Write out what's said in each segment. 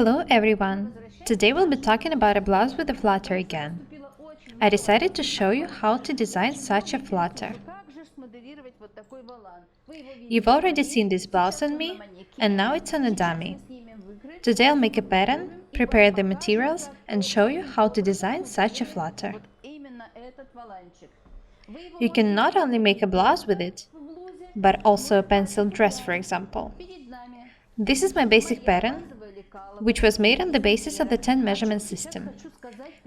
Hello everyone! Today we'll be talking about a blouse with a flutter again. I decided to show you how to design such a flutter. You've already seen this blouse on me, and now it's on a dummy. Today I'll make a pattern, prepare the materials, and show you how to design such a flutter. You can not only make a blouse with it, but also a pencil dress, for example. This is my basic pattern, which was made on the basis of the 10 measurement system.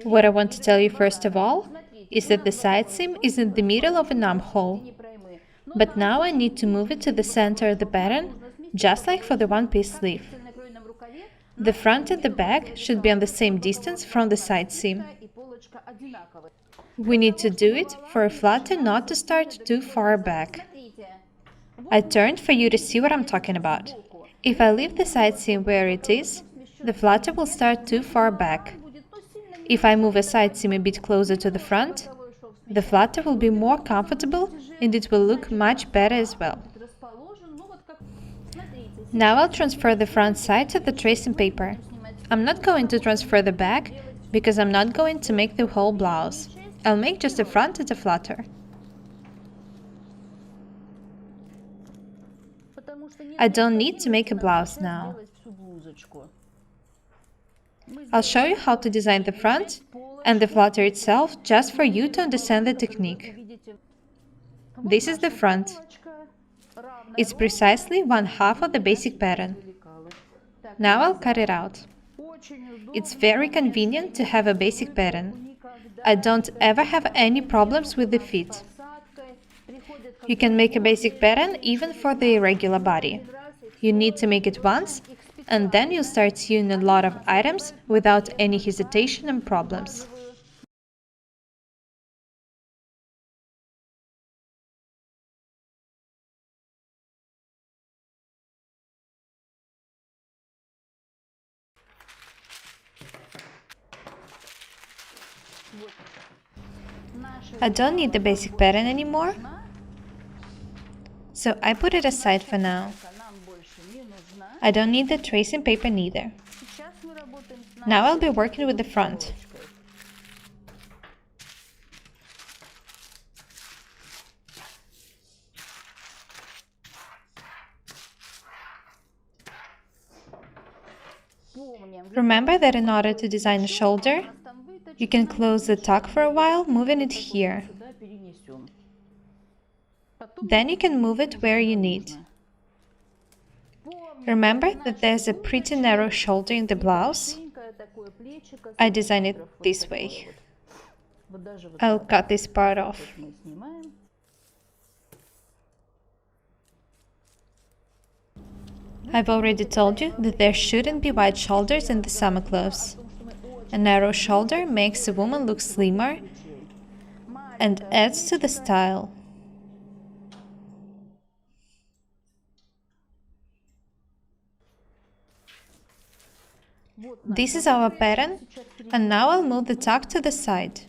What I want to tell you first of all is that the side seam is in the middle of an armhole. But now I need to move it to the center of the pattern, just like for the one-piece sleeve. The front and the back should be on the same distance from the side seam. We need to do it for a flutter not to start too far back. I turned for you to see what I'm talking about. If I leave the side seam where it is, the flutter will start too far back. If I move a side seam a bit closer to the front, the flutter will be more comfortable and it will look much better as well. Now I'll transfer the front side to the tracing paper. I'm not going to transfer the back because I'm not going to make the whole blouse. I'll make just the front and the flutter. I don't need to make a blouse now. I'll show you how to design the front and the flutter itself just for you to understand the technique. This is the front. It's precisely 1/2 of the basic pattern. Now I'll cut it out. It's very convenient to have a basic pattern. I don't ever have any problems with the fit. You can make a basic pattern even for the irregular body. You need to make it once, and then you'll start sewing a lot of items without any hesitation and problems. I don't need the basic pattern anymore, so I put it aside for now. I don't need the tracing paper neither. Now I'll be working with the front. Remember that in order to design a shoulder, you can close the tuck for a while, moving it here. Then you can move it where you need. Remember that there's a pretty narrow shoulder in the blouse. I designed it this way. I'll cut this part off. I've already told you that there shouldn't be wide shoulders in the summer clothes. A narrow shoulder makes a woman look slimmer and adds to the style. This is our pattern, and now I'll move the tuck to the side.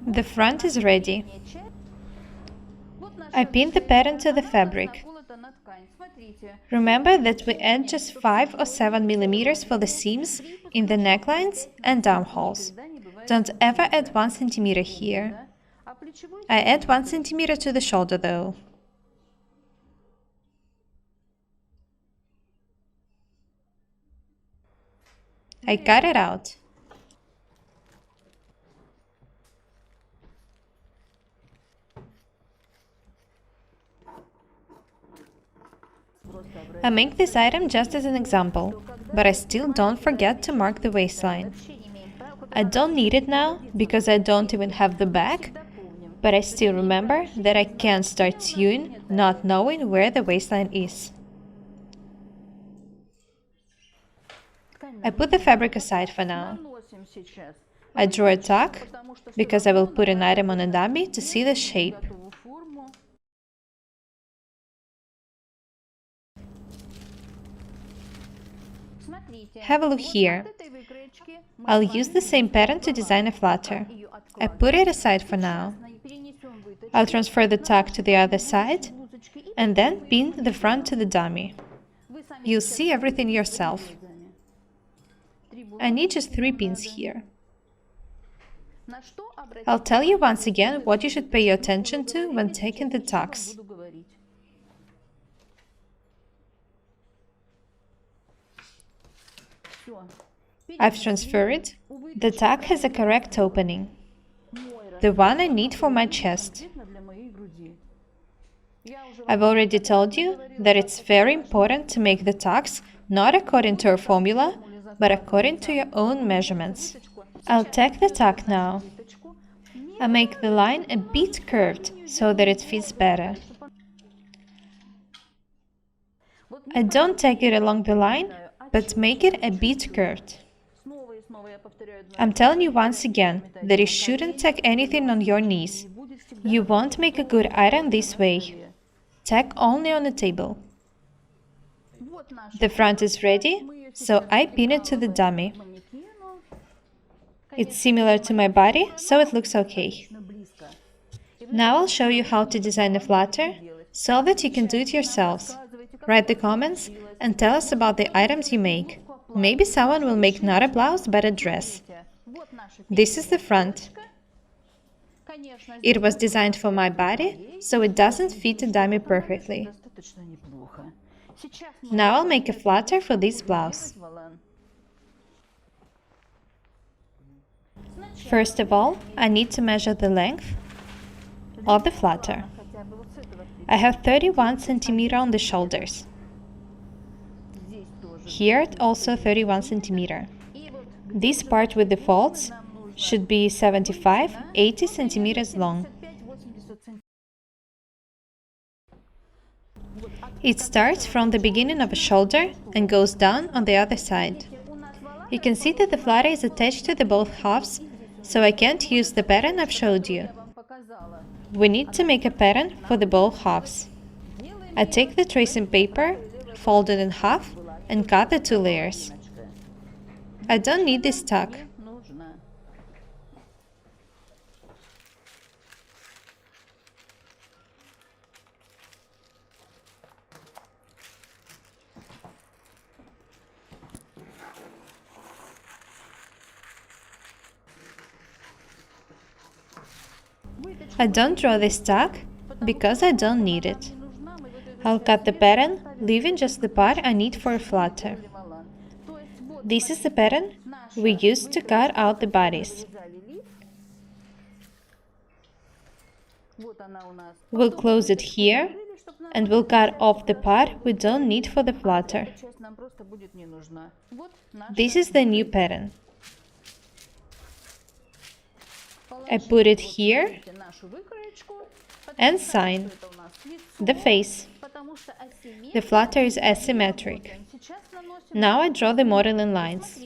The front is ready. I pinned the pattern to the fabric. Remember that we add just 5 or 7 millimeters for the seams in the necklines and armholes. Don't ever add 1 centimeter here. I add 1 centimeter to the shoulder though. I cut it out. I make this item just as an example, but I still don't forget to mark the waistline. I don't need it now, because I don't even have the back, but I still remember that I can't start sewing not knowing where the waistline is. I put the fabric aside for now. I draw a tuck, because I will put an item on a dummy to see the shape. Have a look here. I'll use the same pattern to design a flutter. I put it aside for now. I'll transfer the tuck to the other side and then pin the front to the dummy. You'll see everything yourself. I need just 3 pins here. I'll tell you once again what you should pay attention to when taking the tucks. I've transferred. The tuck has a correct opening, the one I need for my chest. I've already told you that it's very important to make the tucks not according to a formula, but according to your own measurements. I'll tack the tuck now. I make the line a bit curved so that it fits better. I don't tack it along the line, but make it a bit curved. I'm telling you once again that you shouldn't tack anything on your knees. You won't make a good iron this way. Tack only on the table. The front is ready, so I pin it to the dummy. It's similar to my body, so it looks okay. Now I'll show you how to design a flutter so that you can do it yourselves. Write the comments and tell us about the items you make. Maybe someone will make not a blouse but a dress. This is the front. It was designed for my body, so it doesn't fit the dummy perfectly. Now I'll make a flutter for this blouse. First of all, I need to measure the length of the flutter. I have 31 cm on the shoulders. Here also 31 cm. This part with the folds should be 75-80 cm long. It starts from the beginning of a shoulder and goes down on the other side. You can see that the flutter is attached to the both halves, so I can't use the pattern I've showed you. We need to make a pattern for the both halves. I take the tracing paper, fold it in half, and cut the 2 layers. I don't need this tuck. I don't draw this tuck because I don't need it. I'll cut the pattern, leaving just the part I need for a flutter. This is the pattern we used to cut out the bodies. We'll close it here and we'll cut off the part we don't need for the flutter. This is the new pattern. I put it here and sign the face. The flutter is asymmetric. Now I draw the modeling lines.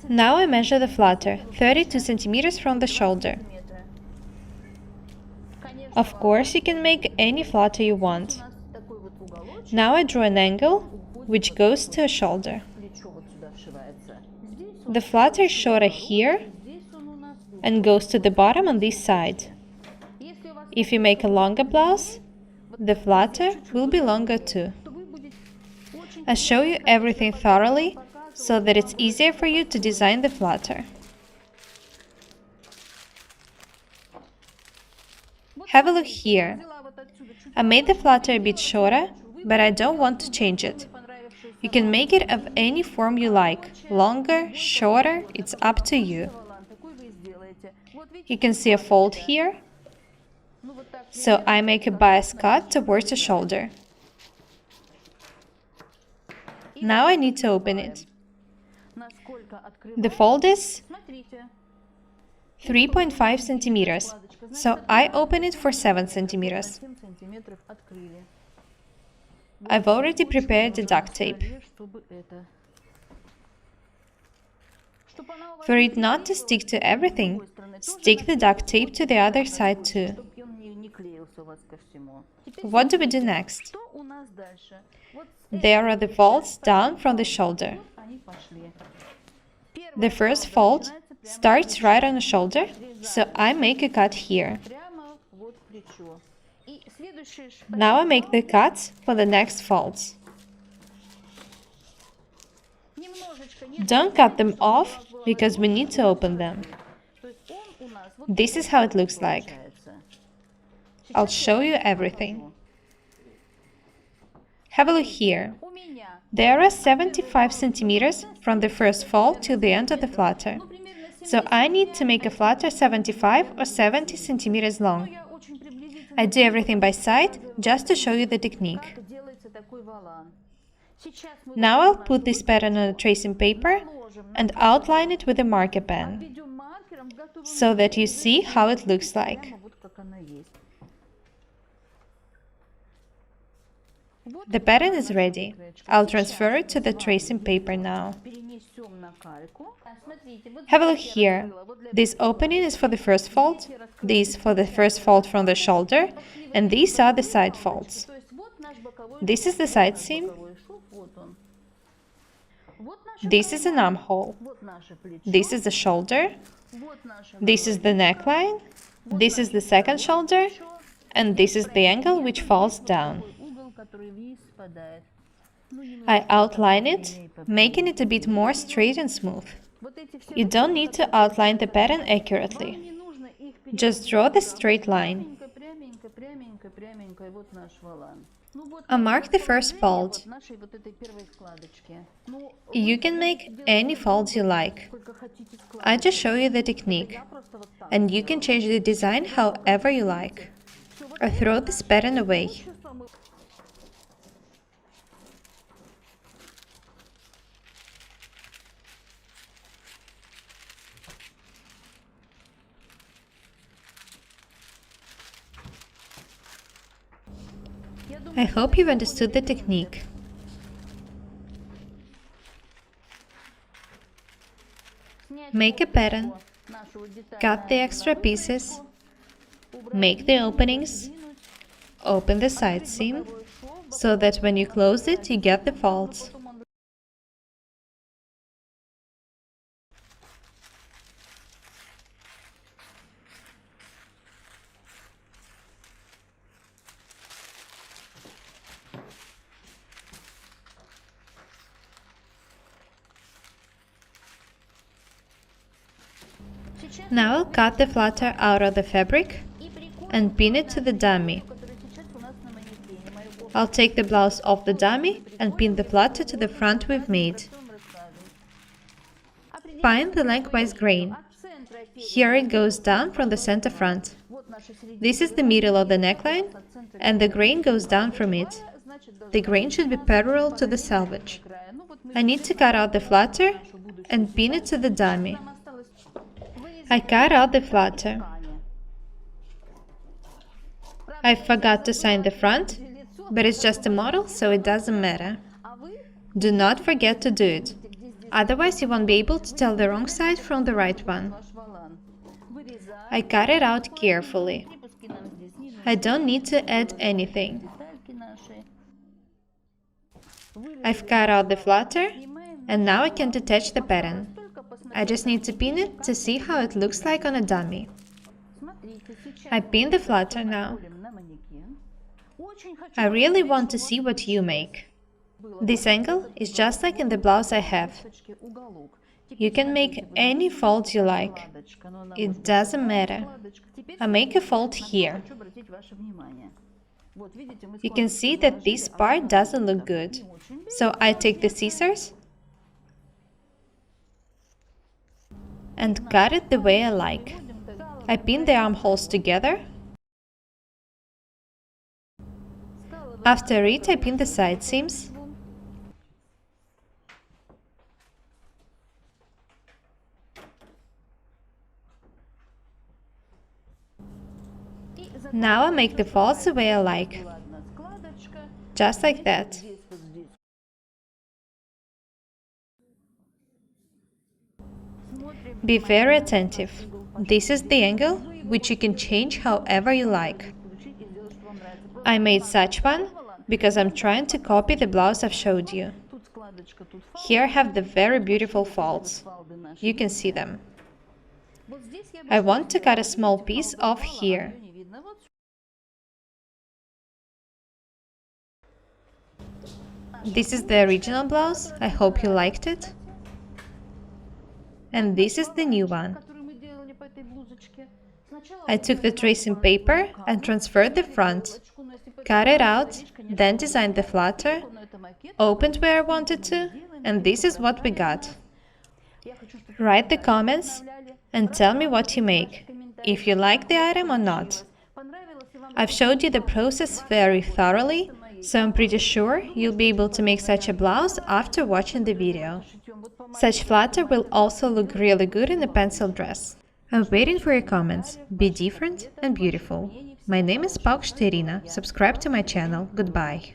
Now I measure the flutter, 32 cm from the shoulder. Of course, you can make any flutter you want. Now I draw an angle which goes to a shoulder. The flutter is shorter here and goes to the bottom on this side. If you make a longer blouse, the flutter will be longer too. I show you everything thoroughly so that it's easier for you to design the flutter. Have a look here. I made the flutter a bit shorter, but I don't want to change it. You can make it of any form you like, longer, shorter, it's up to you. You can see a fold here, so I make a bias cut towards the shoulder. Now I need to open it. The fold is 3.5 centimeters, so I open it for 7 centimeters. I've already prepared the duct tape. For it not to stick to everything, stick the duct tape to the other side too. What do we do next? There are the folds down from the shoulder. The first fold starts right on the shoulder, so I make a cut here. Now I make the cuts for the next folds. Don't cut them off, because we need to open them. This is how it looks like. I'll show you everything. Have a look here. There are 75 centimeters from the first fold to the end of the flutter. So I need to make a flutter 75 or 70 centimeters long. I do everything by side just to show you the technique. Now I'll put this pattern on a tracing paper and outline it with a marker pen, so that you see how it looks like. The pattern is ready. I'll transfer it to the tracing paper now. Have a look here. This opening is for the first fold, this for the first fold from the shoulder, and these are the side folds. This is the side seam. This is an armhole. This is the shoulder. This is the neckline. This is the second shoulder. And this is the angle which falls down. I outline it, making it a bit more straight and smooth. You don't need to outline the pattern accurately. Just draw the straight line. I mark the first fold. You can make any folds you like. I just show you the technique, and you can change the design however you like. Or throw this pattern away. I hope you've understood the technique. Make a pattern, cut the extra pieces, make the openings, open the side seam, so that when you close it, you get the folds. Now I'll cut the flutter out of the fabric and pin it to the dummy. I'll take the blouse off the dummy and pin the flutter to the front we've made. Find the lengthwise grain. Here it goes down from the center front. This is the middle of the neckline, and the grain goes down from it. The grain should be parallel to the selvage. I need to cut out the flutter and pin it to the dummy. I cut out the flutter. I forgot to sign the front, but it's just a model, so it doesn't matter. Do not forget to do it, otherwise you won't be able to tell the wrong side from the right one. I cut it out carefully. I don't need to add anything. I've cut out the flutter, and now I can detach the pattern. I just need to pin it to see how it looks like on a dummy. I pin the flutter now. I really want to see what you make. This angle is just like in the blouse I have. You can make any fold you like. It doesn't matter. I make a fold here. You can see that this part doesn't look good. So I take the scissors and cut it the way I like. I pin the armholes together. After it, I pin the side seams. Now I make the folds the way I like. Just like that. Be very attentive. This is the angle, which you can change however you like. I made such one because I'm trying to copy the blouse I've showed you. Here I have the very beautiful folds. You can see them. I want to cut a small piece off here. This is the original blouse. I hope you liked it. And this is the new one. I took the tracing paper and transferred the front, cut it out, then designed the flutter, opened where I wanted to, and this is what we got. Write the comments and tell me what you make, if you like the item or not. I've showed you the process very thoroughly, so I'm pretty sure you'll be able to make such a blouse after watching the video. Such flutter will also look really good in a pencil dress. I'm waiting for your comments. Be different and beautiful. My name is Paukšte Irina. Subscribe to my channel. Goodbye.